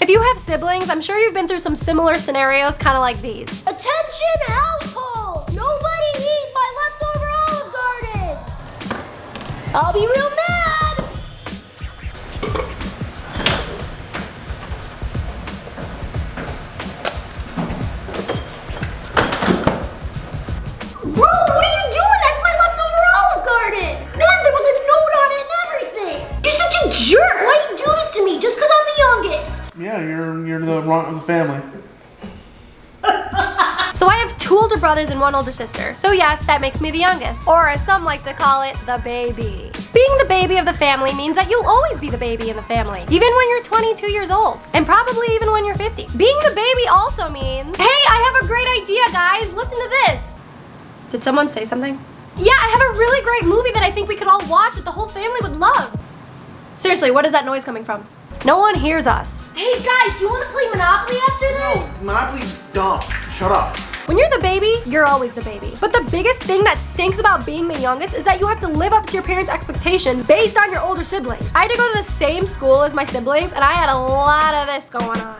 If you have siblings, I'm sure you've been through some similar scenarios, kind of like these. Attention household! Nobody eat my leftover Olive Garden! I'll be real mad! Bro, what are you doing? That's my leftover Olive Garden! Man, there was a note on it and everything! You're such a jerk! Why you do this to me just because I'm the youngest? Yeah, you're the runt of the family. So I have 2 older brothers and 1 older sister. So yes, that makes me the youngest. Or as some like to call it, the baby. Being the baby of the family means that you'll always be the baby in the family. Even when you're 22 years old. And probably even when you're 50. Being the baby also means, hey, I have a great idea, guys. Listen to this. Did someone say something? Yeah, I have a really great movie that I think we could all watch that the whole family would love. Seriously, what is that noise coming from? No one hears us. Hey guys, do you want to play Monopoly after this? No, Monopoly's dumb. Shut up. When you're the baby, you're always the baby. But the biggest thing that stinks about being the youngest is that you have to live up to your parents' expectations based on your older siblings. I had to go to the same school as my siblings, and I had a lot of this going on.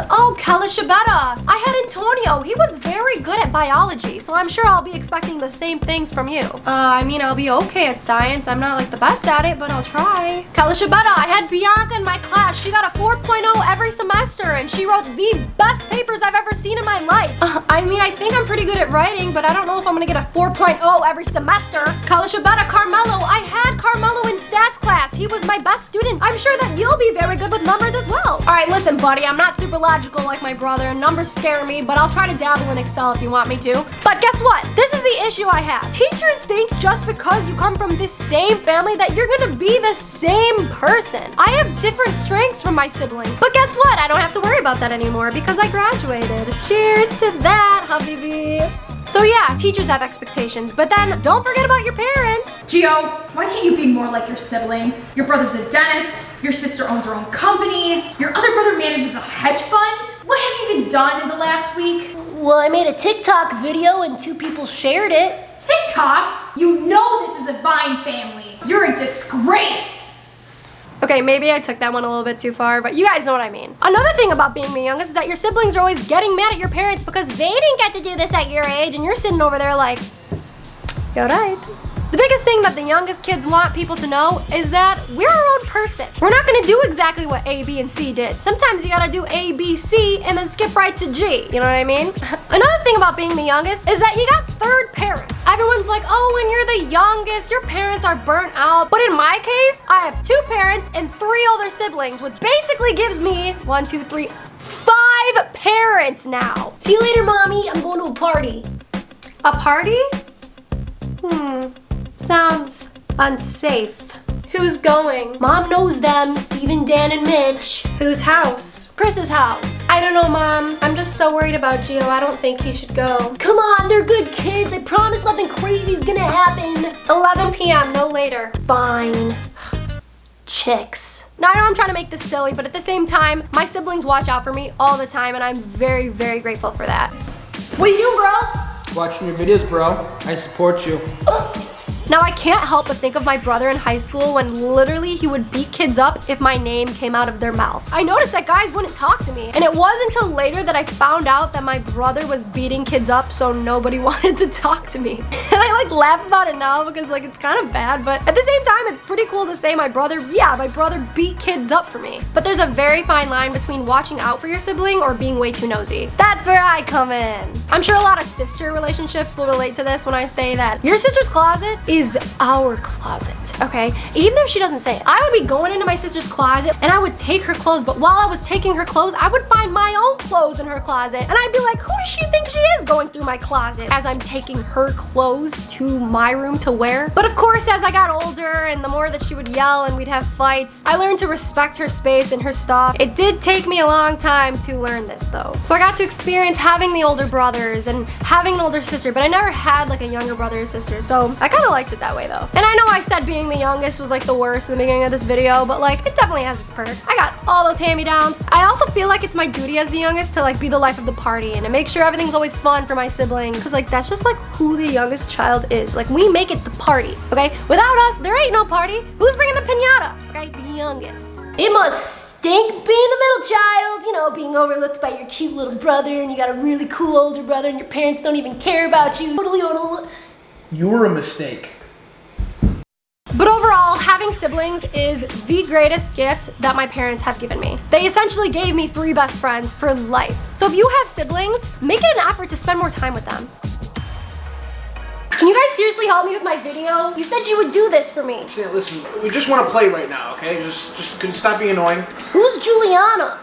Oh, Kalashabeta. I had Antonio. He was very good at biology, so I'm sure I'll be expecting the same things from you. I mean, I'll be okay at science. I'm not like the best at it, but I'll try. Kalashabeta, I had Bianca in my class. She got a 4.0 every semester, and she wrote the best papers I've ever seen in my life. I mean, I think I'm pretty good at writing, but I don't know if I'm gonna get a 4.0 every semester. Kalashabeta, Carmelo. I had Carmelo in stats class. He was my best student. I'm sure that you'll be very good with numbers as well. All right, listen, buddy, I'm not super logical like my brother, and numbers scare me, but I'll try to dabble in Excel if you want me to. But guess what? This is the issue I have. Teachers think just because you come from this same family that you're gonna be the same person. I have different strengths from my siblings, but guess what? I don't have to worry about that anymore because I graduated. Cheers to that, Habibi. So yeah, teachers have expectations, but then don't forget about your parents. Gio, why can't you be more like your siblings? Your brother's a dentist, your sister owns her own company, your other brother manages a hedge fund. What have you even done in the last week? Well, I made a TikTok video and 2 people shared it. TikTok? You know this is a Vine family. You're a disgrace. Okay, maybe I took that one a little bit too far, but you guys know what I mean. Another thing about being the youngest is that your siblings are always getting mad at your parents because they didn't get to do this at your age, and you're sitting over there like, you're right. The biggest thing that the youngest kids want people to know is that we're our own person. We're not gonna do exactly what A, B, and C did. Sometimes you gotta do A, B, C, and then skip right to G. You know what I mean? Another thing about being the youngest is that you got third parents. Everyone's like, oh, when you're the youngest, your parents are burnt out. But in my case, I have 2 parents and 3 older siblings, which basically gives me 1, 2, 3, 5 parents now. See you later, Mommy. I'm going to a party. A party? Sounds unsafe. Who's going? Mom knows them. Steven, Dan, and Mitch. Whose house? Chris's house. I don't know, Mom. I'm just so worried about Gio. I don't think he should go. Come on, they're good kids. I promise nothing crazy is gonna happen. 11 p.m., no later. Fine. Chicks. Now, I know I'm trying to make this silly, but at the same time, my siblings watch out for me all the time, and I'm very, very grateful for that. What are you doing, bro? Watching your videos, bro. I support you. Now, I can't help but think of my brother in high school when literally he would beat kids up if my name came out of their mouth. I noticed that guys wouldn't talk to me, and it wasn't until later that I found out that my brother was beating kids up, so nobody wanted to talk to me. And I like laugh about it now because like it's kind of bad, but at the same time, it's pretty cool to say my brother beat kids up for me. But there's a very fine line between watching out for your sibling or being way too nosy. That's where I come in. I'm sure a lot of sister relationships will relate to this when I say that your sister's closet is our closet, okay? Even if she doesn't say it, I would be going into my sister's closet and I would take her clothes, but while I was taking her clothes, I would find my own clothes in her closet, and I'd be like, who does she think she is going through my closet as I'm taking her clothes to my room to wear? But of course, as I got older and the more that she would yell and we'd have fights, I learned to respect her space and her stuff. It did take me a long time to learn this though. So I got to experience having the older brothers and having an older sister, but I never had like a younger brother or sister, so I kind of liked it that way though. And I know I said being the youngest was like the worst in the beginning of this video, but like it definitely has its perks. I got all those hand-me-downs. I also feel like it's my duty as the youngest to like be the life of the party and to make sure everything's always fun for my siblings, because like that's just like who the youngest child is. Like we make it the party, okay? Without us, there ain't no party. Who's bringing the piñata? Okay, the youngest. It must stink being the middle child, you know, being overlooked by your cute little brother, and you got a really cool older brother, and your parents don't even care about you. Totally. You were a mistake. But overall, having siblings is the greatest gift that my parents have given me. They essentially gave me 3 best friends for life. So if you have siblings, make it an effort to spend more time with them. Can you guys seriously help me with my video? You said you would do this for me. Listen, we just want to play right now, okay? Just stop being annoying. Who's Giuliana?